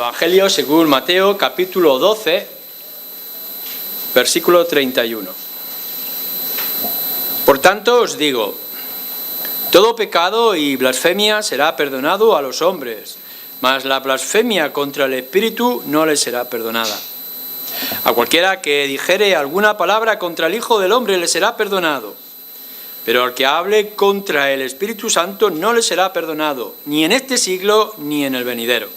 Evangelio según Mateo, capítulo 12, versículo 31. Por tanto os digo, todo pecado y blasfemia será perdonado a los hombres, mas la blasfemia contra el Espíritu no le será perdonada. A cualquiera que dijere alguna palabra contra el Hijo del Hombre le será perdonado, pero al que hable contra el Espíritu Santo no le será perdonado, ni en este siglo ni en el venidero.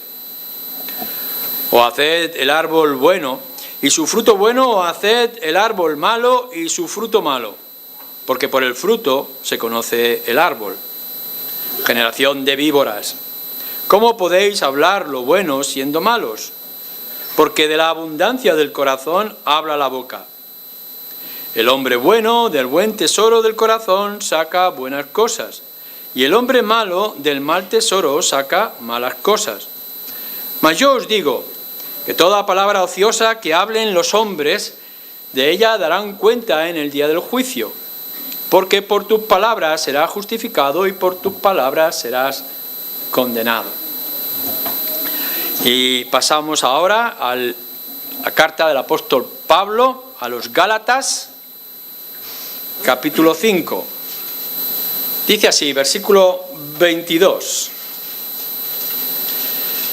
O haced el árbol bueno y su fruto bueno, o haced el árbol malo y su fruto malo, porque por el fruto se conoce el árbol. Generación de víboras, ¿cómo podéis hablar lo bueno siendo malos? Porque de la abundancia del corazón habla la boca. El hombre bueno del buen tesoro del corazón saca buenas cosas, y el hombre malo del mal tesoro saca malas cosas. Mas yo os digo que toda palabra ociosa que hablen los hombres, de ella darán cuenta en el día del juicio, porque por tus palabras serás justificado y por tus palabras serás condenado. Y pasamos ahora a la carta del apóstol Pablo a los Gálatas, capítulo 5. Dice así, versículo 22.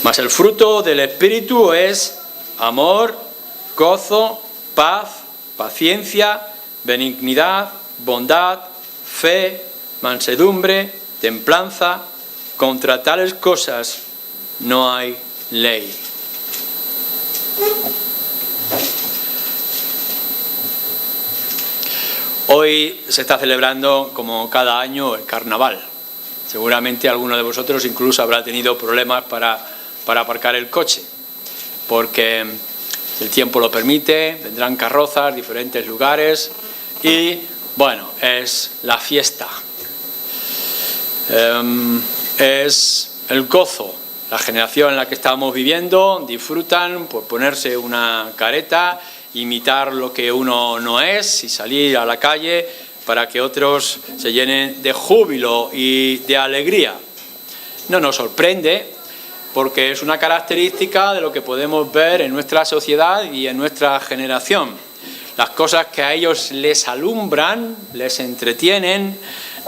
Mas el fruto del Espíritu es amor, gozo, paz, paciencia, benignidad, bondad, fe, mansedumbre, templanza. Contra tales cosas no hay ley. Hoy se está celebrando, como cada año, el carnaval. Seguramente alguno de vosotros incluso habrá tenido problemas para aparcar el coche, porque el tiempo lo permite, vendrán carrozas, diferentes lugares y, bueno, es la fiesta. Es el gozo. La generación en la que estamos viviendo disfrutan por ponerse una careta, imitar lo que uno no es y salir a la calle para que otros se llenen de júbilo y de alegría. No nos sorprende, porque es una característica de lo que podemos ver en nuestra sociedad y en nuestra generación. Las cosas que a ellos les alumbran, les entretienen,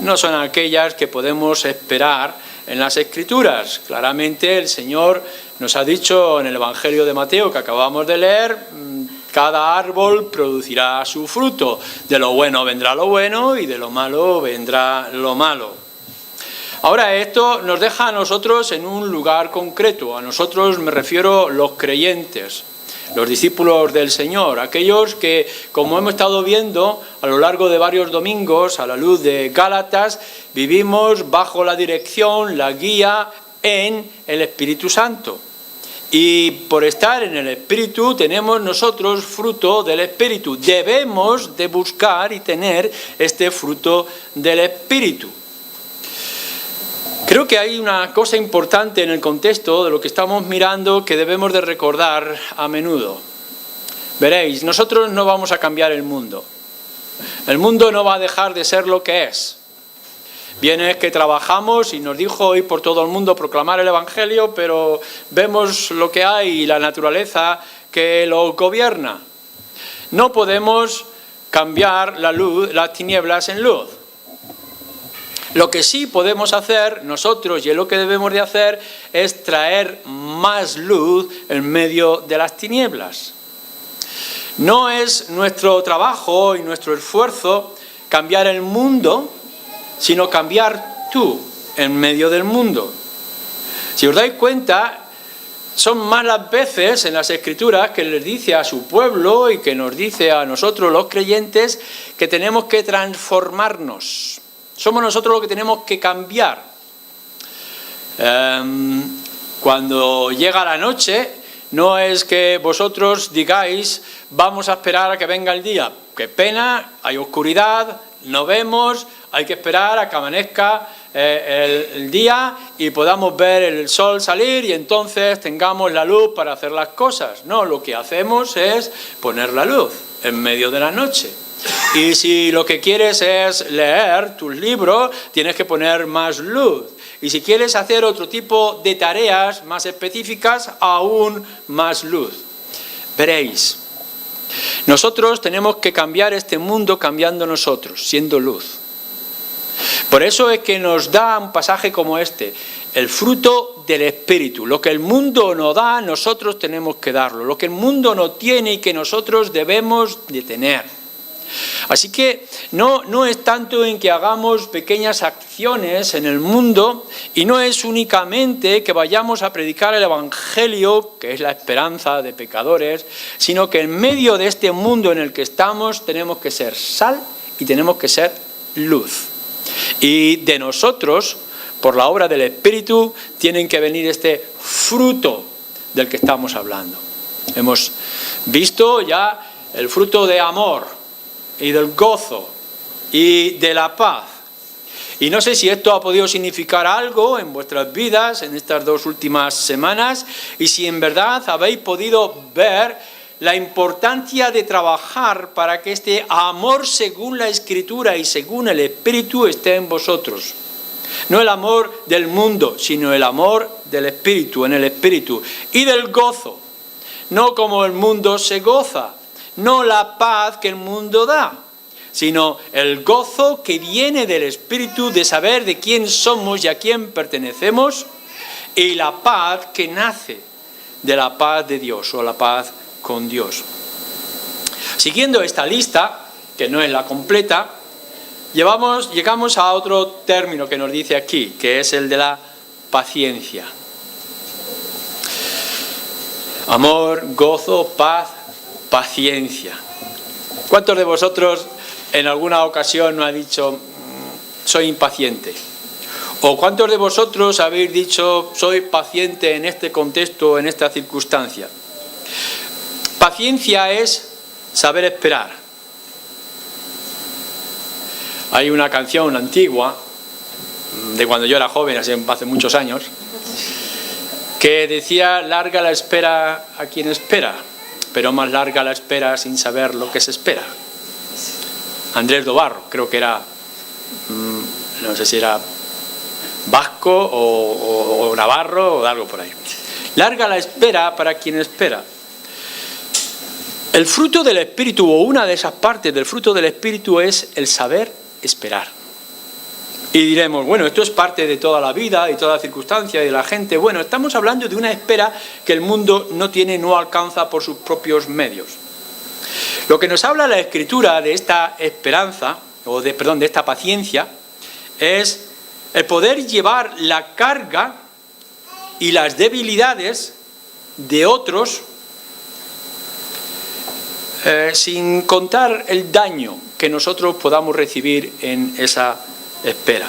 no son aquellas que podemos esperar en las Escrituras. Claramente el Señor nos ha dicho en el Evangelio de Mateo que acabamos de leer, cada árbol producirá su fruto. De lo bueno vendrá lo bueno y de lo malo vendrá lo malo. Ahora, esto nos deja a nosotros en un lugar concreto. A nosotros me refiero los creyentes, los discípulos del Señor, aquellos que, como hemos estado viendo a lo largo de varios domingos, a la luz de Gálatas, vivimos bajo la dirección, la guía en el Espíritu Santo. Y por estar en el Espíritu tenemos nosotros fruto del Espíritu. Debemos de buscar y tener este fruto del Espíritu. Creo que hay una cosa importante en el contexto de lo que estamos mirando que debemos de recordar a menudo. Veréis, nosotros no vamos a cambiar el mundo. El mundo no va a dejar de ser lo que es. Bien es que trabajamos y nos dijo hoy por todo el mundo proclamar el Evangelio, pero vemos lo que hay y la naturaleza que lo gobierna. No podemos cambiar la luz, las tinieblas en luz. Lo que sí podemos hacer nosotros, y es lo que debemos de hacer, es traer más luz en medio de las tinieblas. No es nuestro trabajo y nuestro esfuerzo cambiar el mundo, sino cambiar tú en medio del mundo. Si os dais cuenta, son más las veces en las Escrituras que les dice a su pueblo y que nos dice a nosotros los creyentes que tenemos que transformarnos. Somos nosotros los que tenemos que cambiar. Cuando llega la noche, no es que vosotros digáis, vamos a esperar a que venga el día. Qué pena, hay oscuridad, no vemos, hay que esperar a que amanezca el día y podamos ver el sol salir y entonces tengamos la luz para hacer las cosas. No, lo que hacemos es poner la luz en medio de la noche. Y si lo que quieres es leer tus libros, tienes que poner más luz. y si quieres hacer otro tipo de tareas más específicas, aún más luz. Veréis, nosotros tenemos que cambiar este mundo cambiando nosotros, siendo luz. Por eso es que nos da un pasaje como este, el fruto del Espíritu. Lo que el mundo no da, nosotros tenemos que darlo. Lo que el mundo no tiene y que nosotros debemos de tener. Así que no es tanto en que hagamos pequeñas acciones en el mundo y no es únicamente que vayamos a predicar el Evangelio, que es la esperanza de pecadores, sino que en medio de este mundo en el que estamos tenemos que ser sal y tenemos que ser luz. Y de nosotros, por la obra del Espíritu, tienen que venir este fruto del que estamos hablando. Hemos visto ya el fruto de amor y del gozo y de la paz. Y no sé si esto ha podido significar algo en vuestras vidas en estas 2 últimas semanas y si en verdad habéis podido ver la importancia de trabajar para que este amor según la Escritura y según el Espíritu esté en vosotros. No el amor del mundo, sino el amor del Espíritu, en el Espíritu. Y del gozo, no como el mundo se goza. No la paz que el mundo da, sino el gozo que viene del Espíritu de saber de quién somos y a quién pertenecemos, y la paz que nace de la paz de Dios o la paz con Dios. Siguiendo esta lista, que no es la completa, llegamos a otro término que nos dice aquí, que es el de la paciencia. Amor, gozo, paz, paciencia. ¿Cuántos de vosotros en alguna ocasión no ha dicho soy impaciente? ¿O cuántos de vosotros habéis dicho soy paciente en este contexto, en esta circunstancia? Paciencia es saber esperar. Hay una canción antigua, de cuando yo era joven, hace muchos años, que decía larga la espera a quien espera, pero más larga la espera sin saber lo que se espera. Andrés Dobarro, creo que era, no sé si era vasco o navarro o algo por ahí. Larga la espera para quien espera. El fruto del Espíritu, o una de esas partes del fruto del Espíritu, es el saber esperar. Y diremos, bueno, esto es parte de toda la vida y toda la circunstancia y de la gente. Bueno, estamos hablando de una espera que el mundo no tiene, no alcanza por sus propios medios. Lo que nos habla la Escritura de esta esperanza, de esta paciencia, es el poder llevar la carga y las debilidades de otros sin contar el daño que nosotros podamos recibir en esa espera.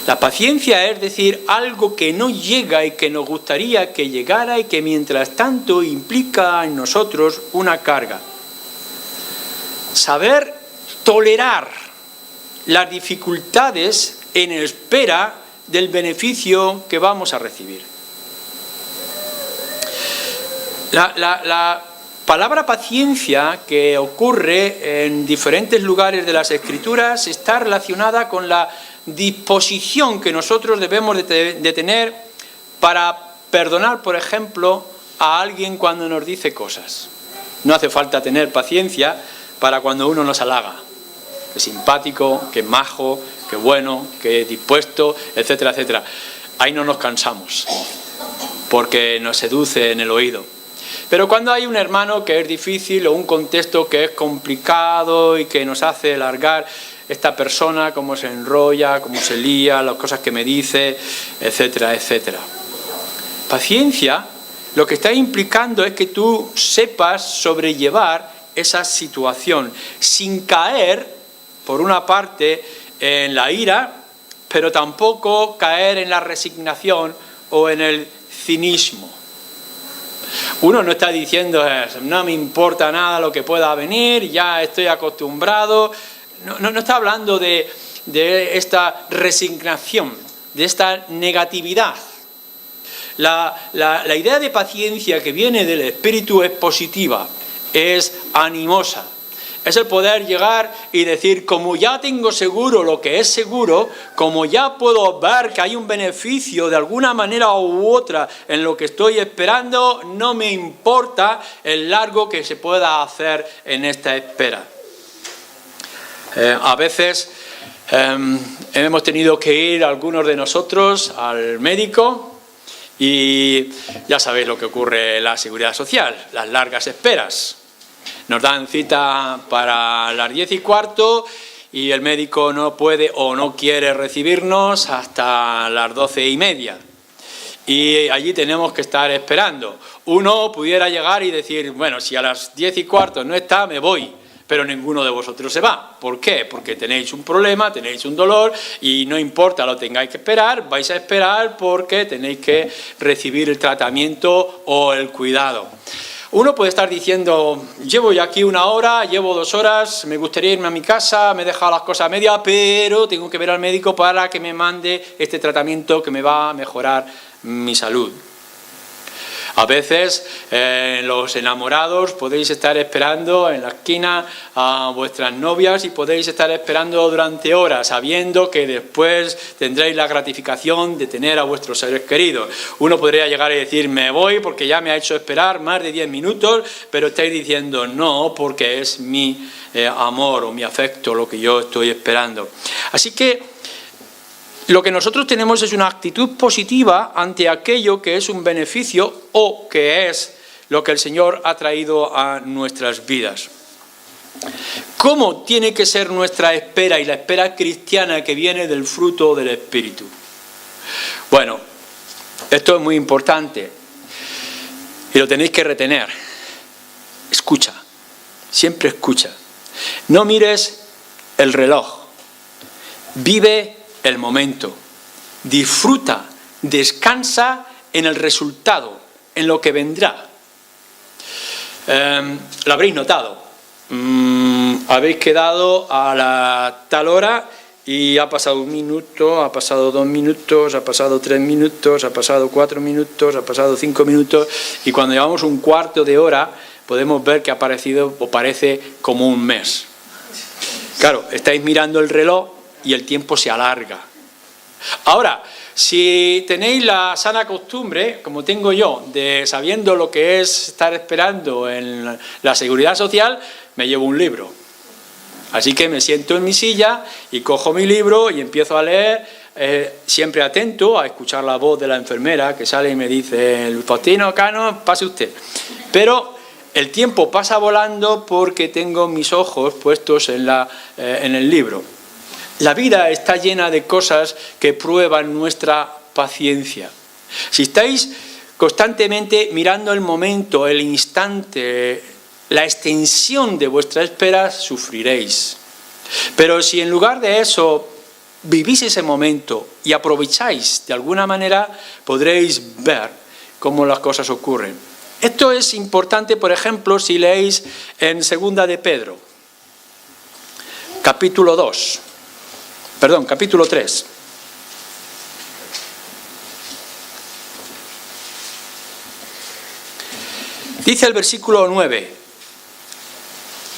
La paciencia es decir, algo que no llega y que nos gustaría que llegara y que mientras tanto implica en nosotros una carga. Saber tolerar las dificultades en espera del beneficio que vamos a recibir. La palabra paciencia, que ocurre en diferentes lugares de las Escrituras, está relacionada con la disposición que nosotros debemos de tener para perdonar, por ejemplo, a alguien cuando nos dice cosas. No hace falta tener paciencia para cuando uno nos halaga, que es simpático, que es majo, que es bueno, que es dispuesto, etcétera, etcétera. Ahí no nos cansamos, porque nos seduce en el oído. Pero cuando hay un hermano que es difícil o un contexto que es complicado y que nos hace alargar esta persona, cómo se enrolla, cómo se lía, las cosas que me dice, etcétera, etcétera. Paciencia, lo que está implicando es que tú sepas sobrellevar esa situación sin caer, por una parte, en la ira, pero tampoco caer en la resignación o en el cinismo. Uno no está diciendo, no me importa nada lo que pueda venir, ya estoy acostumbrado. No está hablando de esta resignación, de esta negatividad. La idea de paciencia que viene del Espíritu es positiva, es animosa, Es el poder llegar y decir, como ya tengo seguro lo que es seguro, como ya puedo ver que hay un beneficio de alguna manera u otra en lo que estoy esperando, no me importa el largo que se pueda hacer en esta espera. A veces hemos tenido que ir algunos de nosotros al médico y ya sabéis lo que ocurre en la seguridad social, las largas esperas. Nos dan cita para las 10:15 y el médico no puede o no quiere recibirnos hasta las 12:30. Y allí tenemos que estar esperando. Uno pudiera llegar y decir, bueno, si a las 10:15 no está, me voy. Pero ninguno de vosotros se va. ¿Por qué? Porque tenéis un problema, tenéis un dolor y no importa, lo tengáis que esperar, vais a esperar porque tenéis que recibir el tratamiento o el cuidado. Uno puede estar diciendo, llevo ya aquí 1 hora, llevo 2 horas, me gustaría irme a mi casa, me he dejado las cosas a media, pero tengo que ver al médico para que me mande este tratamiento que me va a mejorar mi salud. A veces los enamorados podéis estar esperando en la esquina a vuestras novias y podéis estar esperando durante horas, sabiendo que después tendréis la gratificación de tener a vuestros seres queridos. Uno podría llegar y decir, me voy porque ya me ha hecho esperar más de 10 minutos, pero estáis diciendo, no, porque es mi amor o mi afecto lo que yo estoy esperando. Así que lo que nosotros tenemos es una actitud positiva ante aquello que es un beneficio o que es lo que el Señor ha traído a nuestras vidas. ¿Cómo tiene que ser nuestra espera y la espera cristiana que viene del fruto del Espíritu? Bueno, esto es muy importante y lo tenéis que retener. Escucha, siempre escucha. No mires el reloj, vive el momento, disfruta, descansa en el resultado, en lo que vendrá. Lo habréis notado, habéis quedado a la tal hora y ha pasado 1 minuto, ha pasado 2 minutos, ha pasado 3 minutos, ha pasado 4 minutos, ha pasado 5 minutos y cuando llevamos 1/4 de hora podemos ver que ha parecido o parece como un mes. Claro, estáis mirando el reloj y el tiempo se alarga. Ahora, si tenéis la sana costumbre, como tengo yo, de sabiendo lo que es estar esperando en la seguridad social, me llevo un libro. Así que me siento en mi silla y cojo mi libro y empiezo a leer, siempre atento a escuchar la voz de la enfermera que sale y me dice, Faustino Cano, pase usted. Pero el tiempo pasa volando porque tengo mis ojos puestos en el libro. La vida está llena de cosas que prueban nuestra paciencia. Si estáis constantemente mirando el momento, el instante, la extensión de vuestra espera, sufriréis. Pero si en lugar de eso vivís ese momento y aprovecháis de alguna manera, podréis ver cómo las cosas ocurren. Esto es importante, por ejemplo, si leéis en 2 de Pedro, capítulo 3. Dice el versículo 9,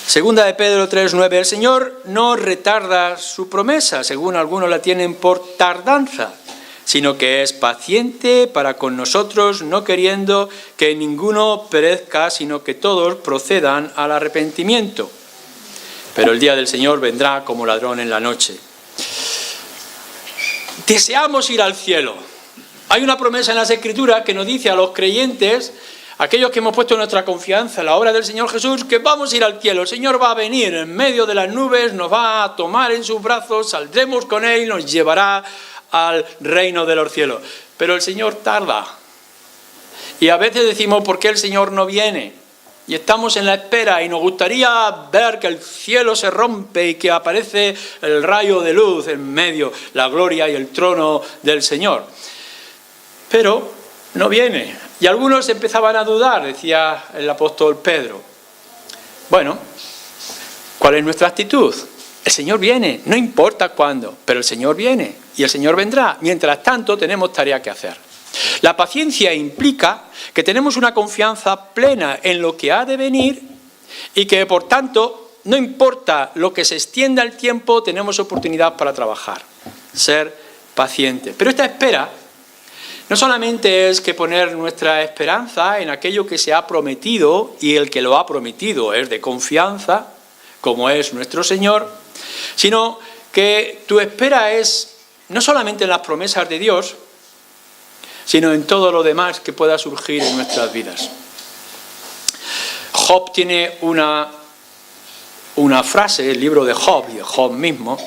2 de Pedro 3:9, el Señor no retarda su promesa, según algunos la tienen por tardanza, sino que es paciente para con nosotros, no queriendo que ninguno perezca, sino que todos procedan al arrepentimiento. Pero el día del Señor vendrá como ladrón en la noche. Deseamos ir al cielo. Hay una promesa en las Escrituras que nos dice a los creyentes, aquellos que hemos puesto nuestra confianza en la obra del Señor Jesús, que vamos a ir al cielo. El Señor va a venir en medio de las nubes, nos va a tomar en sus brazos, saldremos con Él y nos llevará al reino de los cielos. Pero el Señor tarda. Y a veces decimos, ¿por qué el Señor no viene? Y estamos en la espera y nos gustaría ver que el cielo se rompe y que aparece el rayo de luz en medio, la gloria y el trono del Señor. Pero no viene. Y algunos empezaban a dudar, decía el apóstol Pedro. Bueno, ¿cuál es nuestra actitud? El Señor viene, no importa cuándo, pero el Señor viene y el Señor vendrá. Mientras tanto, tenemos tarea que hacer. La paciencia implica que tenemos una confianza plena en lo que ha de venir y que, por tanto, no importa lo que se extienda el tiempo, tenemos oportunidad para trabajar, ser pacientes. Pero esta espera no solamente es que poner nuestra esperanza en aquello que se ha prometido, y el que lo ha prometido es de confianza, como es nuestro Señor, sino que tu espera es no solamente en las promesas de Dios, sino en todo lo demás que pueda surgir en nuestras vidas. Job tiene una frase, el libro de Job, y de Job mismo,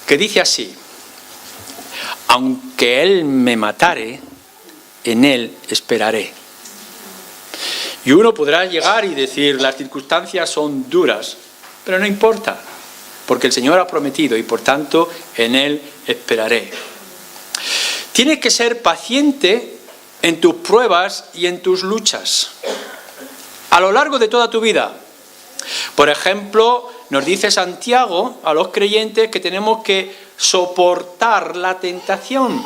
que dice así: aunque él me matare, en él esperaré. Y uno podrá llegar y decir, las circunstancias son duras, pero no importa, porque el Señor ha prometido y por tanto en él esperaré. Tienes que ser paciente en tus pruebas y en tus luchas, a lo largo de toda tu vida. Por ejemplo, nos dice Santiago a los creyentes que tenemos que soportar la tentación.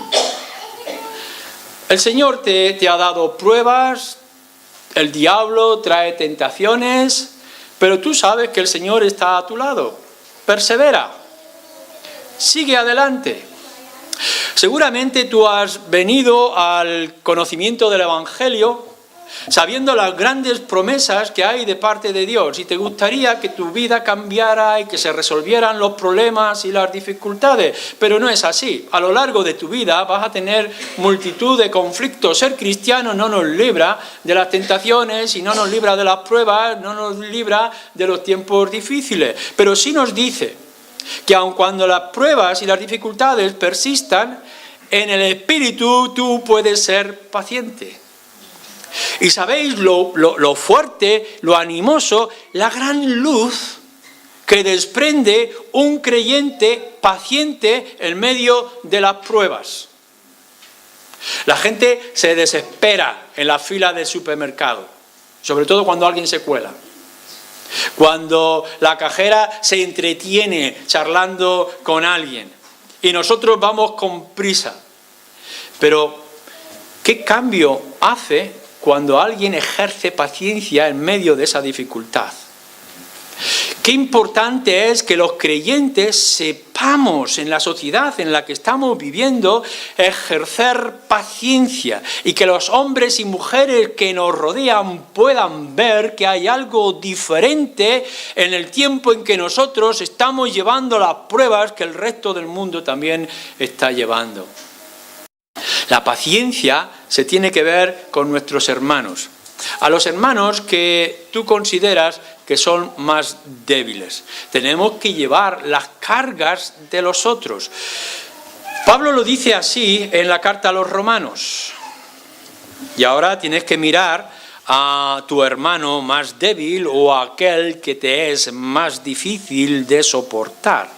El Señor te ha dado pruebas, el diablo trae tentaciones, pero tú sabes que el Señor está a tu lado. Persevera, sigue adelante. Seguramente tú has venido al conocimiento del Evangelio sabiendo las grandes promesas que hay de parte de Dios, y te gustaría que tu vida cambiara y que se resolvieran los problemas y las dificultades, pero no es así. A lo largo de tu vida vas a tener multitud de conflictos. Ser cristiano no nos libra de las tentaciones y no nos libra de las pruebas, no nos libra de los tiempos difíciles, pero sí nos dice que aun cuando las pruebas y las dificultades persistan, en el Espíritu tú puedes ser paciente. Y sabéis lo fuerte, lo animoso, la gran luz que desprende un creyente paciente en medio de las pruebas. La gente se desespera en la fila del supermercado, sobre todo cuando alguien se cuela. Cuando la cajera se entretiene charlando con alguien y nosotros vamos con prisa. Pero, ¿qué cambio hace cuando alguien ejerce paciencia en medio de esa dificultad? Qué importante es que los creyentes sepamos en la sociedad en la que estamos viviendo ejercer paciencia, y que los hombres y mujeres que nos rodean puedan ver que hay algo diferente en el tiempo en que nosotros estamos llevando las pruebas que el resto del mundo también está llevando. La paciencia se tiene que ver con nuestros hermanos, a los hermanos que tú consideras que son más débiles. Tenemos que llevar las cargas de los otros. Pablo lo dice así en la carta a los Romanos. Y ahora tienes que mirar a tu hermano más débil o a aquel que te es más difícil de soportar.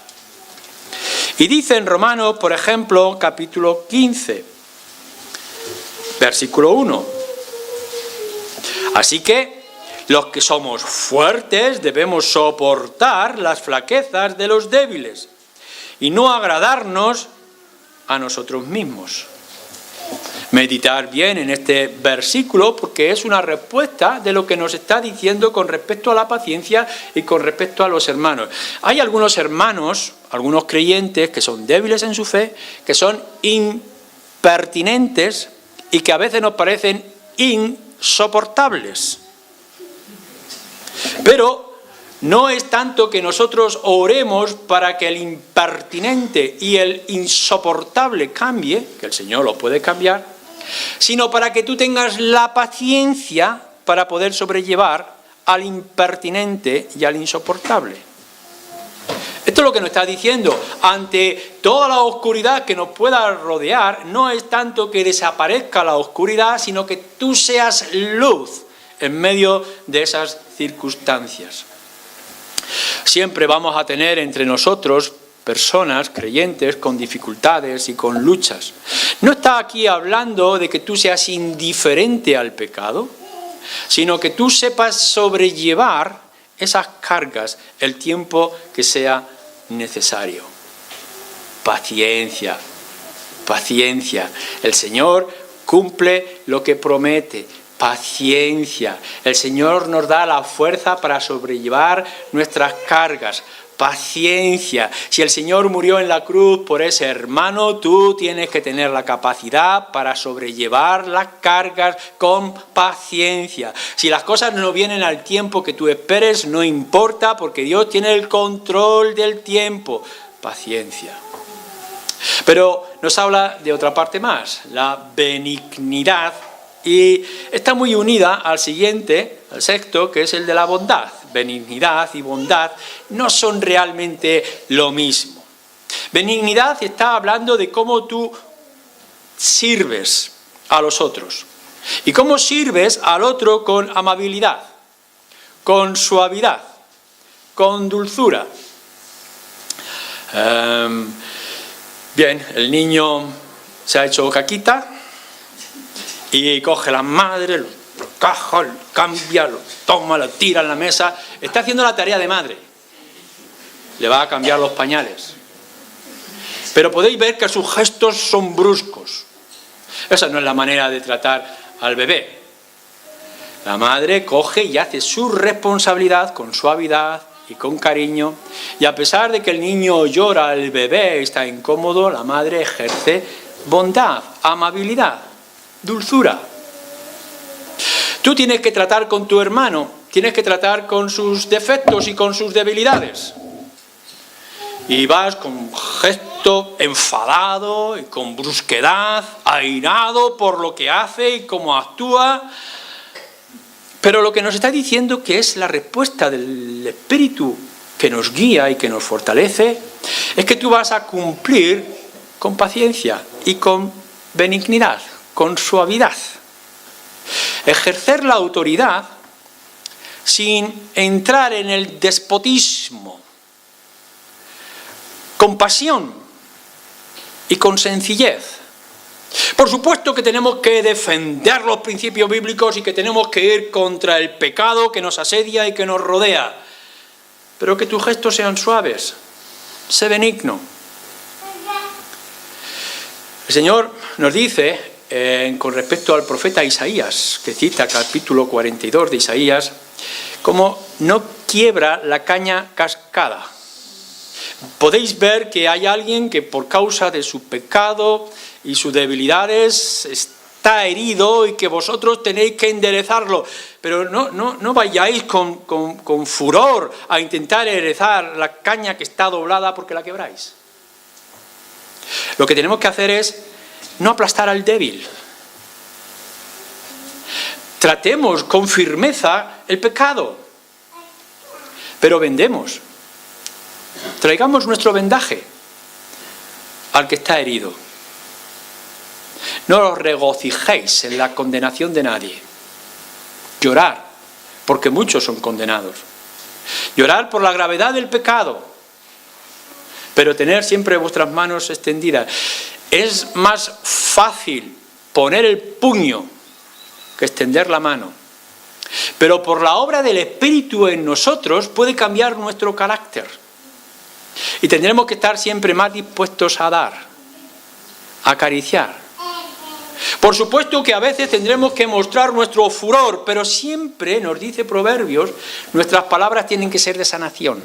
Y dice en Romanos, por ejemplo, capítulo 15, versículo 1. Así que los que somos fuertes debemos soportar las flaquezas de los débiles y no agradarnos a nosotros mismos. Meditar bien en este versículo, porque es una respuesta de lo que nos está diciendo con respecto a la paciencia y con respecto a los hermanos. Hay algunos hermanos, algunos creyentes que son débiles en su fe, que son impertinentes y que a veces nos parecen insoportables. Pero no es tanto que nosotros oremos para que el impertinente y el insoportable cambie, que el Señor lo puede cambiar, sino para que tú tengas la paciencia para poder sobrellevar al impertinente y al insoportable. Esto es lo que nos está diciendo. Ante toda la oscuridad que nos pueda rodear, no es tanto que desaparezca la oscuridad, sino que tú seas luz en medio de esas circunstancias. Siempre vamos a tener entre nosotros personas creyentes con dificultades y con luchas. No está aquí hablando de que tú seas indiferente al pecado, sino que tú sepas sobrellevar esas cargas el tiempo que sea necesario. Paciencia, paciencia. El Señor cumple lo que promete. Paciencia. El Señor nos da la fuerza para sobrellevar nuestras cargas. Paciencia. Si el Señor murió en la cruz por ese hermano, tú tienes que tener la capacidad para sobrellevar las cargas con paciencia. Si las cosas no vienen al tiempo que tú esperes, no importa, porque Dios tiene el control del tiempo. Paciencia. Pero nos habla de otra parte más, la benignidad, y está muy unida al siguiente, al sexto, que es el de la bondad. Benignidad y bondad no son realmente lo mismo. Benignidad está hablando de cómo tú sirves a los otros. Y cómo sirves al otro con amabilidad, con suavidad, con dulzura. Bien, el niño se ha hecho caquita y coge la madre, lo caja, lo cambia, lo toma, lo tira en la mesa. Está haciendo la tarea de madre. Le va a cambiar los pañales. Pero podéis ver que sus gestos son bruscos. Esa no es la manera de tratar al bebé. La madre coge y hace su responsabilidad con suavidad y con cariño. Y a pesar de que el niño llora, el bebé está incómodo, la madre ejerce bondad, amabilidad, dulzura. Tú tienes que tratar con tu hermano, tienes que tratar con sus defectos y con sus debilidades. Y vas con gesto enfadado y con brusquedad, airado por lo que hace y cómo actúa. Pero lo que nos está diciendo que es la respuesta del Espíritu que nos guía y que nos fortalece, es que tú vas a cumplir con paciencia y con benignidad, con suavidad. Ejercer la autoridad sin entrar en el despotismo, con pasión y con sencillez. Por supuesto que tenemos que defender los principios bíblicos y que tenemos que ir contra el pecado que nos asedia y que nos rodea, pero que tus gestos sean suaves, sé benigno. El Señor nos dice, con respecto al profeta Isaías, que cita capítulo 42 de Isaías, como no quiebra la caña cascada. Podéis ver que hay alguien que por causa de su pecado y sus debilidades está herido y que vosotros tenéis que enderezarlo. Pero no vayáis con furor a intentar enderezar la caña que está doblada porque la quebráis. Lo que tenemos que hacer es no aplastar al débil. Tratemos con firmeza el pecado, pero vendemos. Traigamos nuestro vendaje al que está herido. No os regocijéis en la condenación de nadie. Llorar, porque muchos son condenados. Llorar por la gravedad del pecado, pero tener siempre vuestras manos extendidas. Es más fácil poner el puño que extender la mano. Pero por la obra del Espíritu en nosotros puede cambiar nuestro carácter. Y tendremos que estar siempre más dispuestos a dar, a acariciar. Por supuesto que a veces tendremos que mostrar nuestro furor, pero siempre, nos dice Proverbios, nuestras palabras tienen que ser de sanación.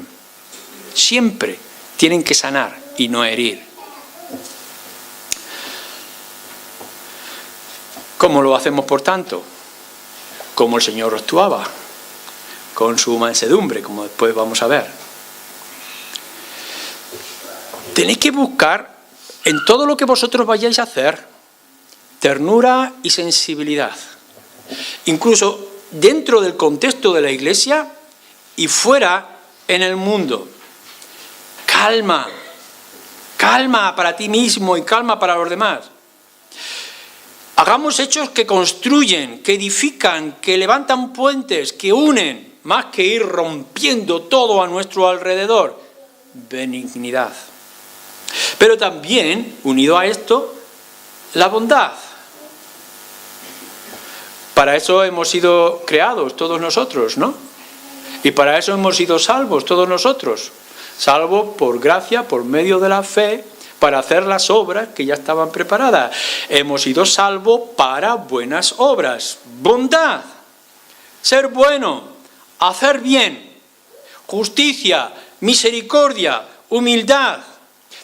Siempre tienen que sanar y no herir. ¿Cómo lo hacemos, por tanto? Como el Señor actuaba, con su mansedumbre, como después vamos a ver. Tenéis que buscar en todo lo que vosotros vayáis a hacer ternura y sensibilidad. Incluso dentro del contexto de la Iglesia y fuera en el mundo. Calma, calma para ti mismo y calma para los demás. Hagamos hechos que construyen, que edifican, que levantan puentes, que unen, más que ir rompiendo todo a nuestro alrededor. Benignidad. Pero también, unido a esto, la bondad. Para eso hemos sido creados todos nosotros, ¿no? Y para eso hemos sido salvos todos nosotros. Salvos por gracia, por medio de la fe, para hacer las obras que ya estaban preparadas. Hemos sido salvos para buenas obras. Bondad, ser bueno, hacer bien, justicia, misericordia, humildad.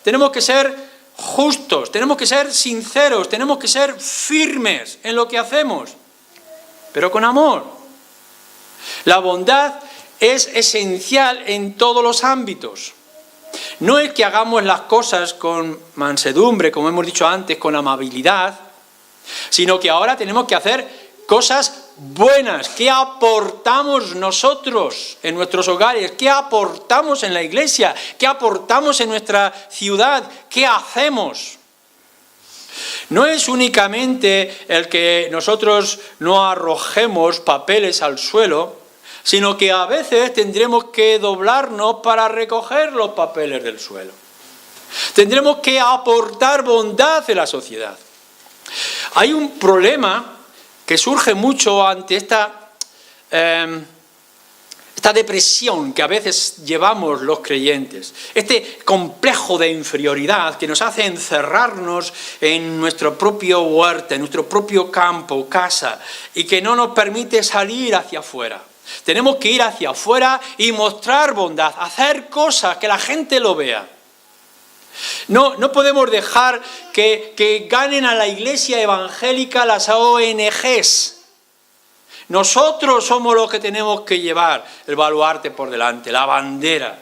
Tenemos que ser justos, tenemos que ser sinceros, tenemos que ser firmes en lo que hacemos, pero con amor. La bondad es esencial en todos los ámbitos. No es que hagamos las cosas con mansedumbre, como hemos dicho antes, con amabilidad, sino que ahora tenemos que hacer cosas buenas. ¿Qué aportamos nosotros en nuestros hogares? ¿Qué aportamos en la iglesia? ¿Qué aportamos en nuestra ciudad? ¿Qué hacemos? No es únicamente el que nosotros no arrojemos papeles al suelo, sino que a veces tendremos que doblarnos para recoger los papeles del suelo. Tendremos que aportar bondad en la sociedad. Hay un problema que surge mucho ante esta depresión que a veces llevamos los creyentes, este complejo de inferioridad que nos hace encerrarnos en nuestro propio huerto, en nuestro propio campo, casa, y que no nos permite salir hacia afuera. Tenemos que ir hacia afuera y mostrar bondad, hacer cosas que la gente lo vea. No podemos dejar que ganen a la iglesia evangélica las ONGs. Nosotros somos los que tenemos que llevar el baluarte por delante, la bandera.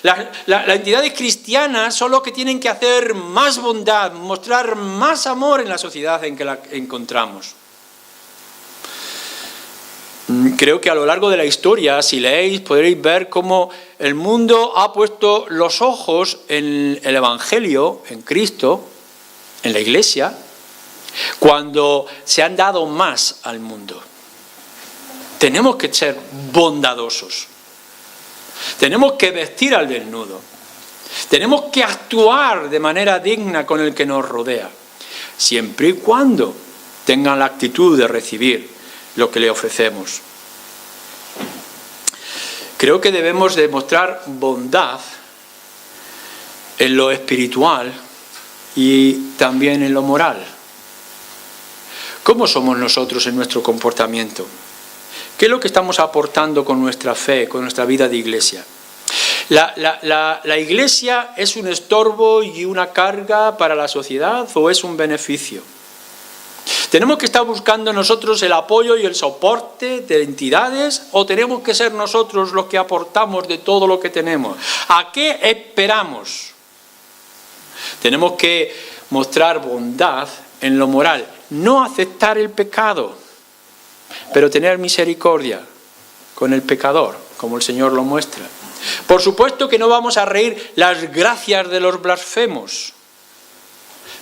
Las entidades cristianas son los que tienen que hacer más bondad, mostrar más amor en la sociedad en que la encontramos. Creo que a lo largo de la historia, si leéis, podréis ver cómo el mundo ha puesto los ojos en el Evangelio, en Cristo, en la Iglesia, cuando se han dado más al mundo. Tenemos que ser bondadosos. Tenemos que vestir al desnudo. Tenemos que actuar de manera digna con el que nos rodea, siempre y cuando tengan la actitud de recibir lo que le ofrecemos. Creo que debemos demostrar bondad en lo espiritual y también en lo moral. ¿Cómo somos nosotros en nuestro comportamiento? ¿Qué es lo que estamos aportando con nuestra fe, con nuestra vida de iglesia? ¿La iglesia es un estorbo y una carga para la sociedad o es un beneficio? ¿Tenemos que estar buscando nosotros el apoyo y el soporte de entidades o tenemos que ser nosotros los que aportamos de todo lo que tenemos? ¿A qué esperamos? Tenemos que mostrar bondad en lo moral, no aceptar el pecado, pero tener misericordia con el pecador, como el Señor lo muestra. Por supuesto que no vamos a reír las gracias de los blasfemos,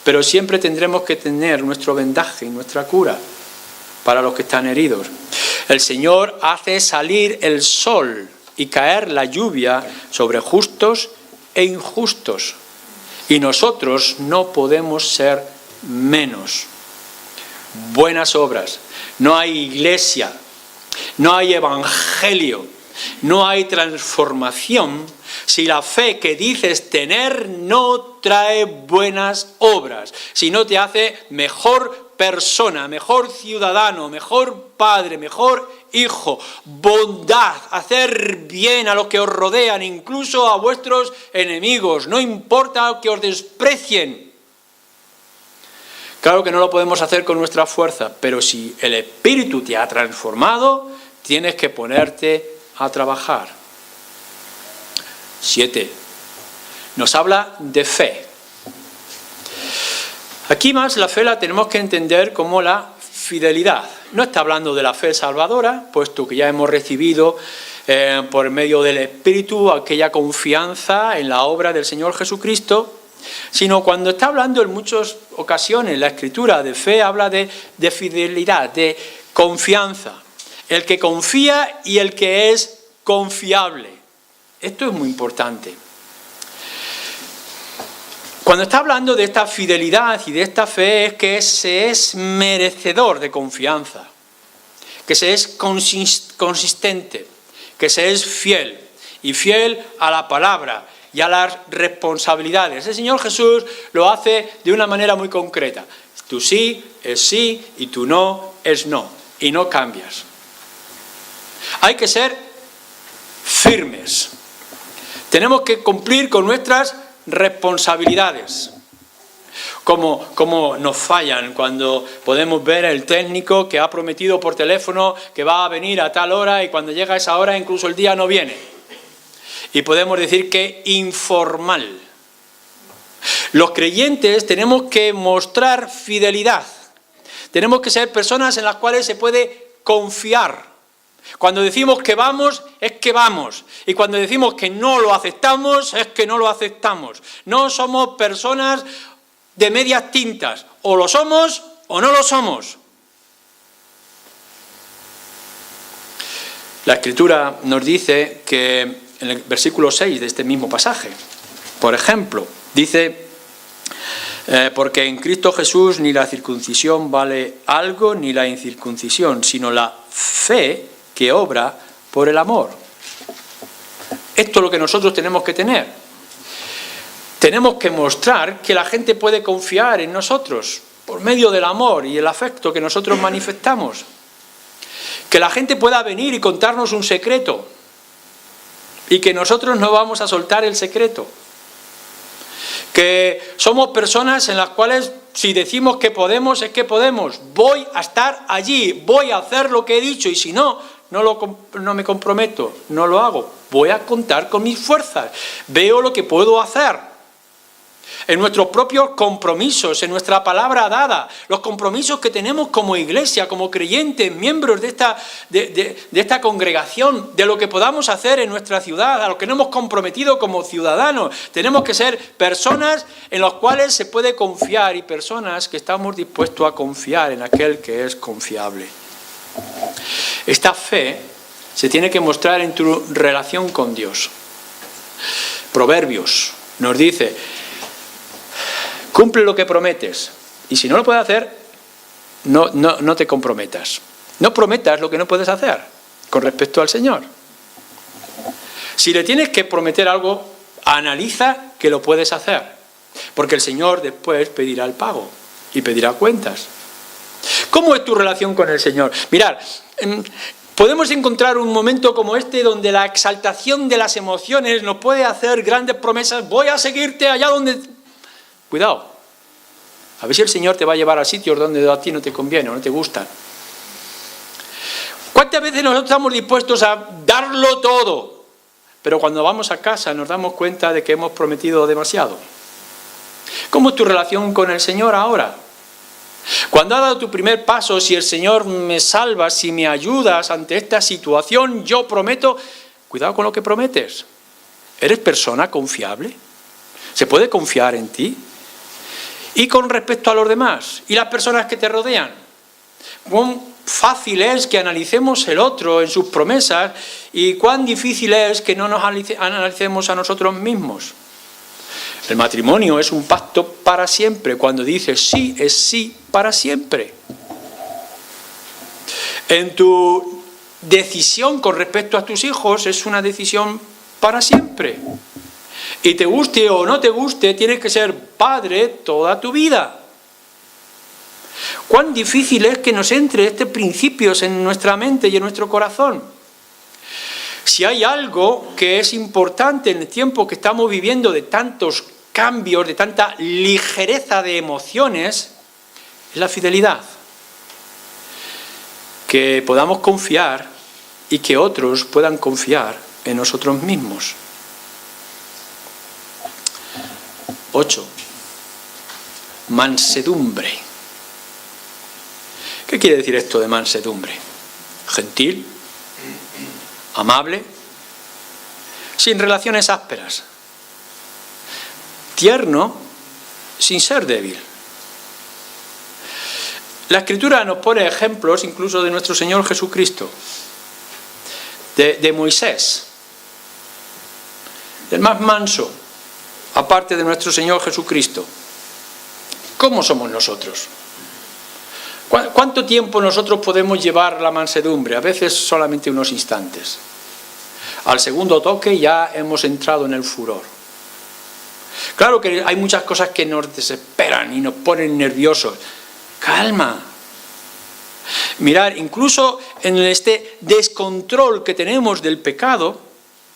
pero siempre tendremos que tener nuestro vendaje y nuestra cura para los que están heridos. El Señor hace salir el sol y caer la lluvia sobre justos e injustos. Y nosotros no podemos ser menos. Buenas obras. No hay iglesia, no hay evangelio, no hay transformación si la fe que dices tener no trae buenas obras, si no te hace mejor persona, mejor ciudadano, mejor padre, mejor hijo. Bondad, hacer bien a los que os rodean, incluso a vuestros enemigos, no importa que os desprecien. Claro que no lo podemos hacer con nuestra fuerza, pero si el Espíritu te ha transformado, tienes que ponerte a trabajar. 7. Nos habla de fe. Aquí más la fe la tenemos que entender como la fidelidad. No está hablando de la fe salvadora, puesto que ya hemos recibido por medio del Espíritu aquella confianza en la obra del Señor Jesucristo, sino cuando está hablando en muchas ocasiones la Escritura de fe, habla de fidelidad, de confianza. El que confía y el que es confiable. Esto es muy importante. Cuando está hablando de esta fidelidad y de esta fe es que se es merecedor de confianza, que se es consistente, que se es fiel y fiel a la palabra y a las responsabilidades. El Señor Jesús lo hace de una manera muy concreta. Tu sí es sí y tu no es no. Y no cambias. Hay que ser firmes. Tenemos que cumplir con nuestras responsabilidades. Como nos fallan cuando podemos ver el técnico que ha prometido por teléfono que va a venir a tal hora y cuando llega esa hora incluso el día no viene. Y podemos decir que informal. Los creyentes tenemos que mostrar fidelidad. Tenemos que ser personas en las cuales se puede confiar. Cuando decimos que vamos, es que vamos. Y cuando decimos que no lo aceptamos, es que no lo aceptamos. No somos personas de medias tintas. O lo somos o no lo somos. La Escritura nos dice que en el versículo 6 de este mismo pasaje, por ejemplo, dice: porque en Cristo Jesús ni la circuncisión vale algo ni la incircuncisión, sino la fe que obra por el amor. Esto es lo que nosotros tenemos que tener. Tenemos que mostrar que la gente puede confiar en nosotros por medio del amor y el afecto que nosotros manifestamos. Que la gente pueda venir y contarnos un secreto y que nosotros no vamos a soltar el secreto. Que somos personas en las cuales si decimos que podemos, es que podemos. Voy a estar allí, voy a hacer lo que he dicho y si no me comprometo, no lo hago. Voy a contar con mis fuerzas. Veo lo que puedo hacer. En nuestros propios compromisos, en nuestra palabra dada, los compromisos que tenemos como iglesia, como creyentes, miembros de esta congregación, de lo que podamos hacer en nuestra ciudad, a lo que nos hemos comprometido como ciudadanos. Tenemos que ser personas en las cuales se puede confiar y personas que estamos dispuestos a confiar en aquel que es confiable. Esta fe se tiene que mostrar en tu relación con Dios. Proverbios nos dice: cumple lo que prometes. Y si no lo puedes hacer, no te comprometas. No prometas lo que no puedes hacer con respecto al Señor. Si le tienes que prometer algo, analiza que lo puedes hacer. Porque el Señor después pedirá el pago y pedirá cuentas. ¿Cómo es tu relación con el Señor? Mirad, podemos encontrar un momento como este donde la exaltación de las emociones nos puede hacer grandes promesas. Voy a seguirte allá donde... Cuidado, a ver si el Señor te va a llevar a sitios donde a ti no te conviene o no te gustan. ¿Cuántas veces nosotros estamos dispuestos a darlo todo? Pero cuando vamos a casa nos damos cuenta de que hemos prometido demasiado. ¿Cómo es tu relación con el Señor ahora? Cuando has dado tu primer paso, si el Señor me salva, si me ayudas ante esta situación, yo prometo... Cuidado con lo que prometes. ¿Eres persona confiable? ¿Se puede confiar en ti? Y con respecto a los demás y las personas que te rodean, cuán fácil es que analicemos el otro en sus promesas y cuán difícil es que no nos analicemos a nosotros mismos. El matrimonio es un pacto para siempre. Cuando dices sí, es sí para siempre. En tu decisión con respecto a tus hijos es una decisión para siempre. Y te guste o no te guste, tienes que ser padre toda tu vida. Cuán difícil es que nos entre estos principios en nuestra mente y en nuestro corazón. Si hay algo que es importante en el tiempo que estamos viviendo de tantos cambios, de tanta ligereza de emociones, es la fidelidad. Que podamos confiar y que otros puedan confiar en nosotros mismos. 8. Mansedumbre. ¿Qué quiere decir esto de mansedumbre? Gentil, amable, sin relaciones ásperas, tierno, sin ser débil. La Escritura nos pone ejemplos incluso de nuestro Señor Jesucristo, de Moisés, el más manso, aparte de nuestro Señor Jesucristo. ¿Cómo somos nosotros? ¿Cuánto tiempo nosotros podemos llevar la mansedumbre? A veces solamente unos instantes. Al segundo toque ya hemos entrado en el furor. Claro que hay muchas cosas que nos desesperan y nos ponen nerviosos. Calma. Mirad, incluso en este descontrol que tenemos del pecado,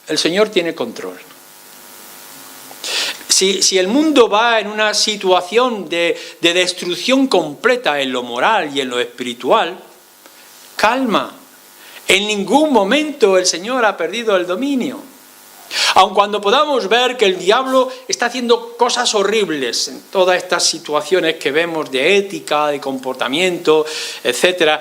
el Señor tiene control. Si el mundo va en una situación de destrucción completa en lo moral y en lo espiritual, calma. En ningún momento el Señor ha perdido el dominio. Aun cuando podamos ver que el diablo está haciendo cosas horribles en todas estas situaciones que vemos de ética, de comportamiento, etcétera,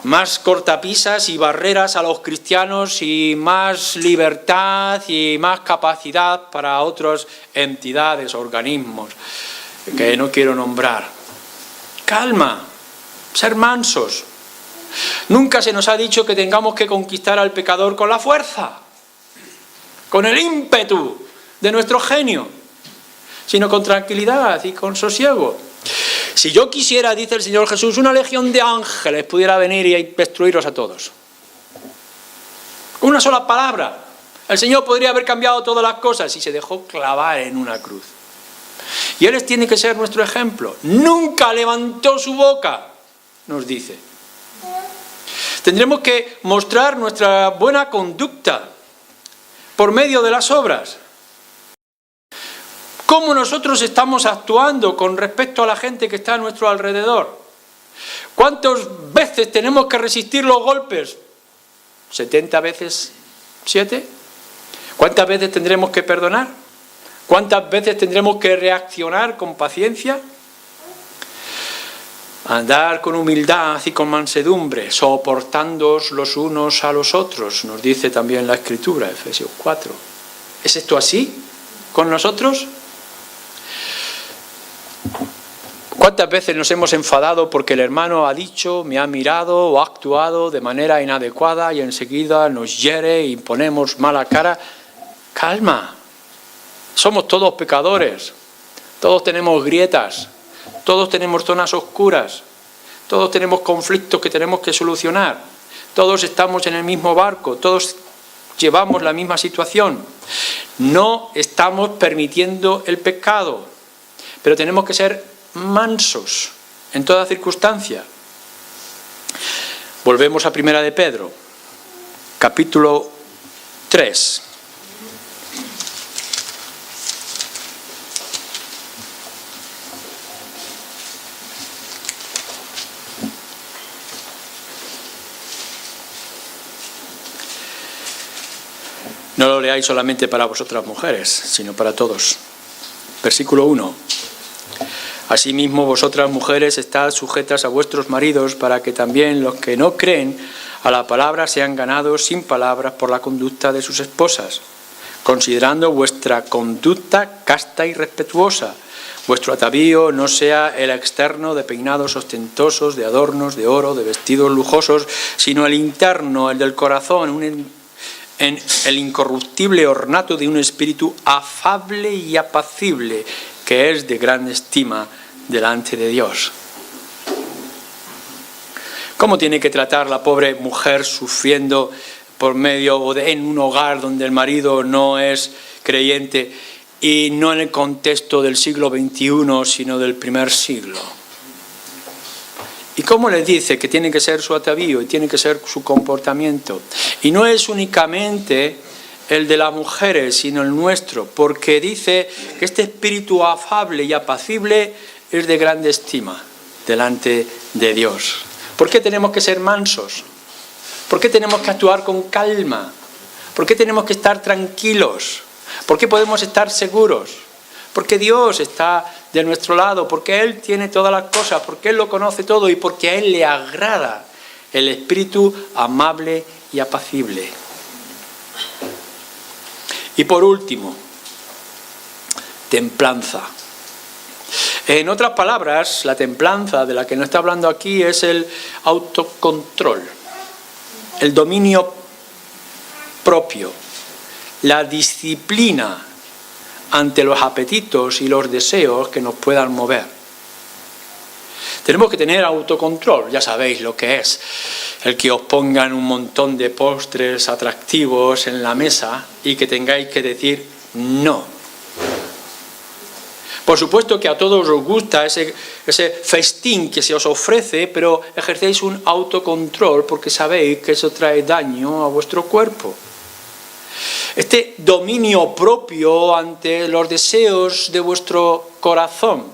más cortapisas y barreras a los cristianos y más libertad y más capacidad para otras entidades, organismos que no quiero nombrar. Calma, ser mansos. Nunca se nos ha dicho que tengamos que conquistar al pecador con la fuerza, con el ímpetu de nuestro genio, sino con tranquilidad y con sosiego. Si yo quisiera, dice el Señor Jesús, una legión de ángeles pudiera venir y destruirlos a todos. Una sola palabra. El Señor podría haber cambiado todas las cosas y se dejó clavar en una cruz. Y Él tiene que ser nuestro ejemplo. Nunca levantó su boca, nos dice. Tendremos que mostrar nuestra buena conducta por medio de las obras. ¿Cómo nosotros estamos actuando con respecto a la gente que está a nuestro alrededor? ¿Cuántas veces tenemos que resistir los golpes? ¿70 veces 7? ¿Cuántas veces tendremos que perdonar? ¿Cuántas veces tendremos que reaccionar con paciencia? Andar con humildad y con mansedumbre, soportándoos los unos a los otros, nos dice también la Escritura, Efesios 4. ¿Es esto así con nosotros? ¿Cuántas veces nos hemos enfadado porque el hermano ha dicho, me ha mirado o ha actuado de manera inadecuada y enseguida nos hiere y ponemos mala cara? Calma, somos todos pecadores, todos tenemos grietas, todos tenemos zonas oscuras, todos tenemos conflictos que tenemos que solucionar, todos estamos en el mismo barco, todos llevamos la misma situación. No estamos permitiendo el pecado, pero tenemos que ser mansos en toda circunstancia. Volvemos a Primera de Pedro, capítulo 3. No lo leáis solamente para vosotras mujeres, sino para todos. Versículo 1. Asimismo, vosotras mujeres, estad sujetas a vuestros maridos, para que también los que no creen a la palabra sean ganados sin palabras por la conducta de sus esposas, considerando vuestra conducta casta y respetuosa. Vuestro atavío no sea el externo de peinados ostentosos, de adornos, de oro, de vestidos lujosos, sino el interno, el del corazón, en el incorruptible ornato de un espíritu afable y apacible, que es de gran estima delante de Dios. ¿Cómo tiene que tratar la pobre mujer sufriendo por medio o en un hogar donde el marido no es creyente y no en el contexto del siglo XXI, sino del primer siglo? ¿Y cómo le dice que tiene que ser su atavío y tiene que ser su comportamiento? Y no es únicamente el de las mujeres, sino el nuestro, porque dice que este espíritu afable y apacible es de grande estima delante de Dios. ¿Por qué tenemos que ser mansos? ¿Por qué tenemos que actuar con calma? ¿Por qué tenemos que estar tranquilos? ¿Por qué podemos estar seguros? Porque Dios está de nuestro lado, porque Él tiene todas las cosas, porque Él lo conoce todo y porque a Él le agrada el espíritu amable y apacible. Y por último, templanza. En otras palabras, la templanza de la que nos está hablando aquí es el autocontrol, el dominio propio, la disciplina ante los apetitos y los deseos que nos puedan mover. Tenemos que tener autocontrol, ya sabéis lo que es. El que os pongan un montón de postres atractivos en la mesa y que tengáis que decir no. Por supuesto que a todos os gusta ese festín que se os ofrece, pero ejercéis un autocontrol porque sabéis que eso trae daño a vuestro cuerpo. Este dominio propio ante los deseos de vuestro corazón.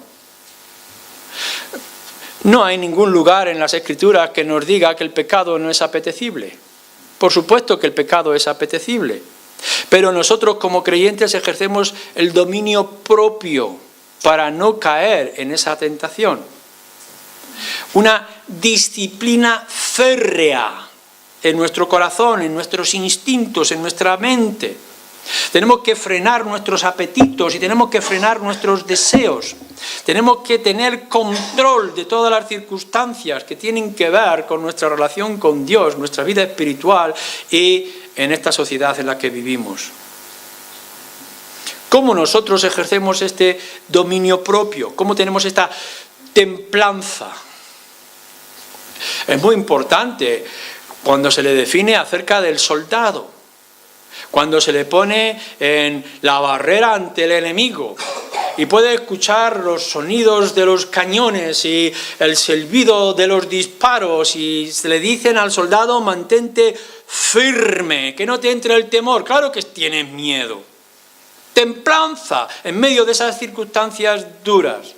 No hay ningún lugar en las Escrituras que nos diga que el pecado no es apetecible. Por supuesto que el pecado es apetecible, pero nosotros como creyentes ejercemos el dominio propio para no caer en esa tentación. Una disciplina férrea en nuestro corazón, en nuestros instintos, en nuestra mente. Tenemos que frenar nuestros apetitos y tenemos que frenar nuestros deseos. Tenemos que tener control de todas las circunstancias que tienen que ver con nuestra relación con Dios, nuestra vida espiritual y en esta sociedad en la que vivimos. ¿Cómo nosotros ejercemos este dominio propio? ¿Cómo tenemos esta templanza? Es muy importante cuando se le define acerca del soldado, cuando se le pone en la barrera ante el enemigo y puede escuchar los sonidos de los cañones y el silbido de los disparos y se le dicen al soldado: mantente firme, que no te entre el temor. Claro que tienes miedo. Templanza en medio de esas circunstancias duras.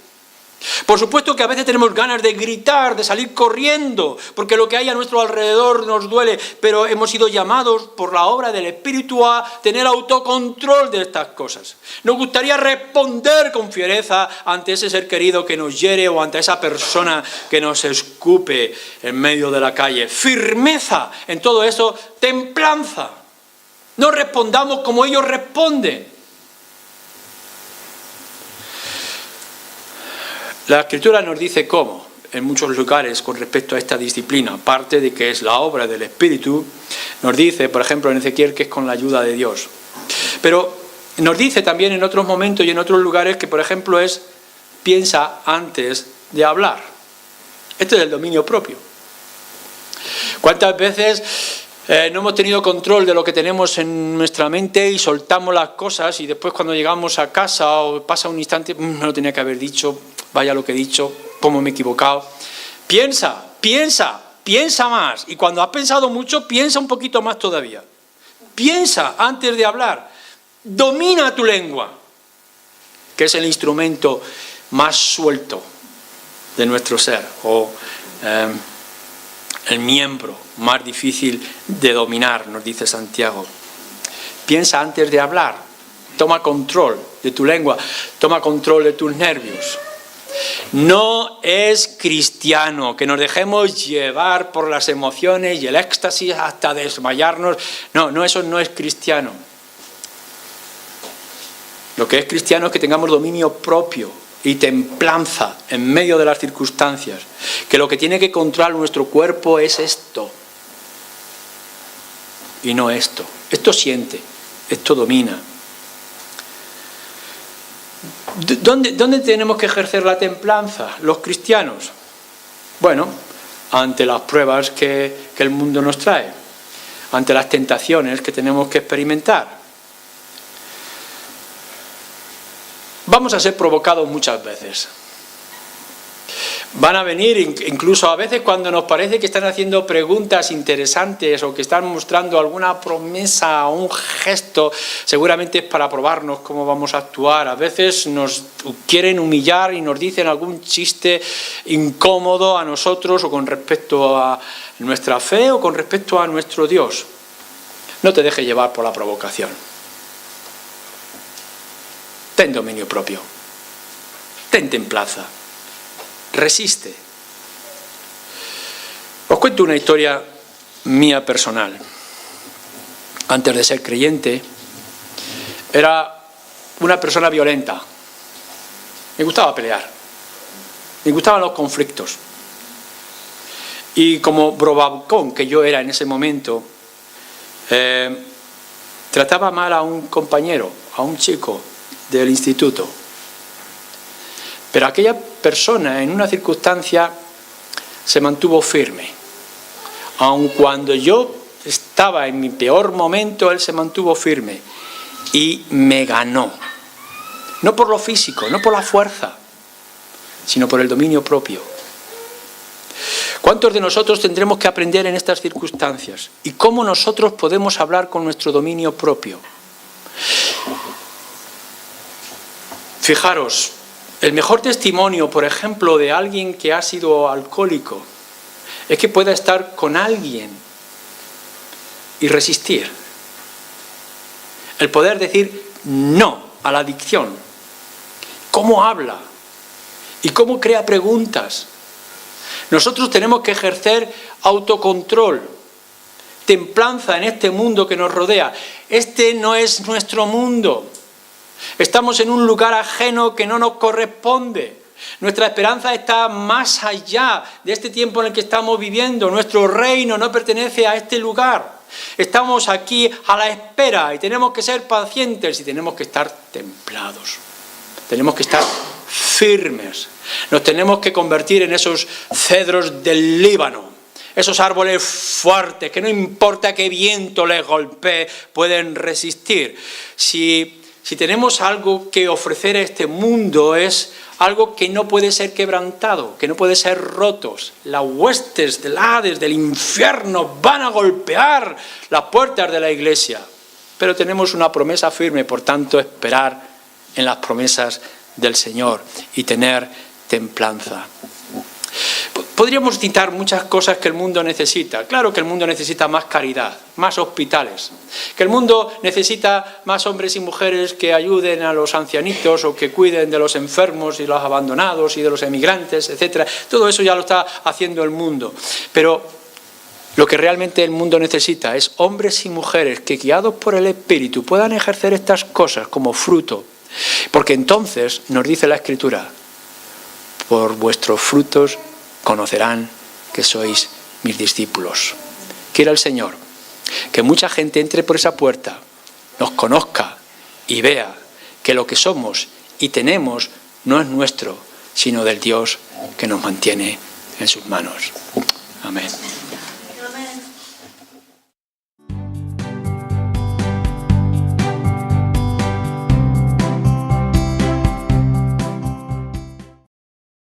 Por supuesto que a veces tenemos ganas de gritar, de salir corriendo, porque lo que hay a nuestro alrededor nos duele, pero hemos sido llamados por la obra del Espíritu a tener autocontrol de estas cosas. Nos gustaría responder con fiereza ante ese ser querido que nos hiere o ante esa persona que nos escupe en medio de la calle. Firmeza en todo eso, templanza. No respondamos como ellos responden. La Escritura nos dice cómo, en muchos lugares, con respecto a esta disciplina, aparte de que es la obra del Espíritu, nos dice, por ejemplo, en Ezequiel, que es con la ayuda de Dios. Pero nos dice también en otros momentos y en otros lugares que, por ejemplo, es piensa antes de hablar. Este es el dominio propio. ¿Cuántas veces no hemos tenido control de lo que tenemos en nuestra mente y soltamos las cosas y después cuando llegamos a casa o pasa un instante, no lo tenía que haber dicho, vaya lo que he dicho, cómo me he equivocado? Piensa más. Y cuando has pensado mucho, piensa un poquito más todavía. Piensa antes de hablar. Domina tu lengua, que es el instrumento más suelto de nuestro ser, o el miembro más difícil de dominar, nos dice Santiago. Piensa antes de hablar. Toma control de tu lengua. Toma control de tus nervios. No es cristiano que nos dejemos llevar por las emociones y el éxtasis hasta desmayarnos. No, eso no es cristiano. Lo que es cristiano es que tengamos dominio propio y templanza en medio de las circunstancias. Que lo que tiene que controlar nuestro cuerpo es esto y no esto. Esto siente, esto domina. ¿Dónde tenemos que ejercer la templanza los cristianos? Bueno, ante las pruebas que el mundo nos trae, ante las tentaciones que tenemos que experimentar. Vamos a ser provocados muchas veces. Van a venir incluso a veces cuando nos parece que están haciendo preguntas interesantes o que están mostrando alguna promesa o un gesto, seguramente es para probarnos cómo vamos a actuar. A veces nos quieren humillar y nos dicen algún chiste incómodo a nosotros o con respecto a nuestra fe o con respecto a nuestro Dios. No te dejes llevar por la provocación. Ten dominio propio. Ten templanza. Resiste. Os cuento una historia mía personal. Antes de ser creyente, era una persona violenta. Me gustaba pelear. Me gustaban los conflictos. Y como bravucón que yo era en ese momento, trataba mal a un compañero, a un chico del instituto. Pero aquella persona en una circunstancia se mantuvo firme. Aun cuando yo estaba en mi peor momento, él se mantuvo firme y me ganó. No por lo físico, no por la fuerza, sino por el dominio propio. ¿Cuántos de nosotros tendremos que aprender en estas circunstancias? ¿Y cómo nosotros podemos hablar con nuestro dominio propio? Fijaros, el mejor testimonio, por ejemplo, de alguien que ha sido alcohólico, es que pueda estar con alguien y resistir. El poder decir no a la adicción. ¿Cómo habla? ¿Y cómo crea preguntas? Nosotros tenemos que ejercer autocontrol, templanza en este mundo que nos rodea. Este no es nuestro mundo. Estamos en un lugar ajeno que no nos corresponde. Nuestra esperanza está más allá de este tiempo en el que estamos viviendo. Nuestro reino no pertenece a este lugar. Estamos aquí a la espera y tenemos que ser pacientes y tenemos que estar templados. Tenemos que estar firmes. Nos tenemos que convertir en esos cedros del Líbano, esos árboles fuertes que no importa qué viento les golpee, pueden resistir. Si tenemos algo que ofrecer a este mundo, es algo que no puede ser quebrantado, que no puede ser roto. Las huestes del Hades, del infierno, van a golpear las puertas de la iglesia. Pero tenemos una promesa firme, por tanto, esperar en las promesas del Señor y tener templanza. Podríamos citar muchas cosas que el mundo necesita. Claro que el mundo necesita más caridad, más hospitales. Que el mundo necesita más hombres y mujeres que ayuden a los ancianitos o que cuiden de los enfermos y los abandonados y de los emigrantes, etc. Todo eso ya lo está haciendo el mundo. Pero lo que realmente el mundo necesita es hombres y mujeres que, guiados por el Espíritu, puedan ejercer estas cosas como fruto. Porque entonces, nos dice la Escritura, por vuestros frutos conocerán que sois mis discípulos. Quiera el Señor que mucha gente entre por esa puerta, nos conozca y vea que lo que somos y tenemos no es nuestro, sino del Dios que nos mantiene en sus manos. Amén.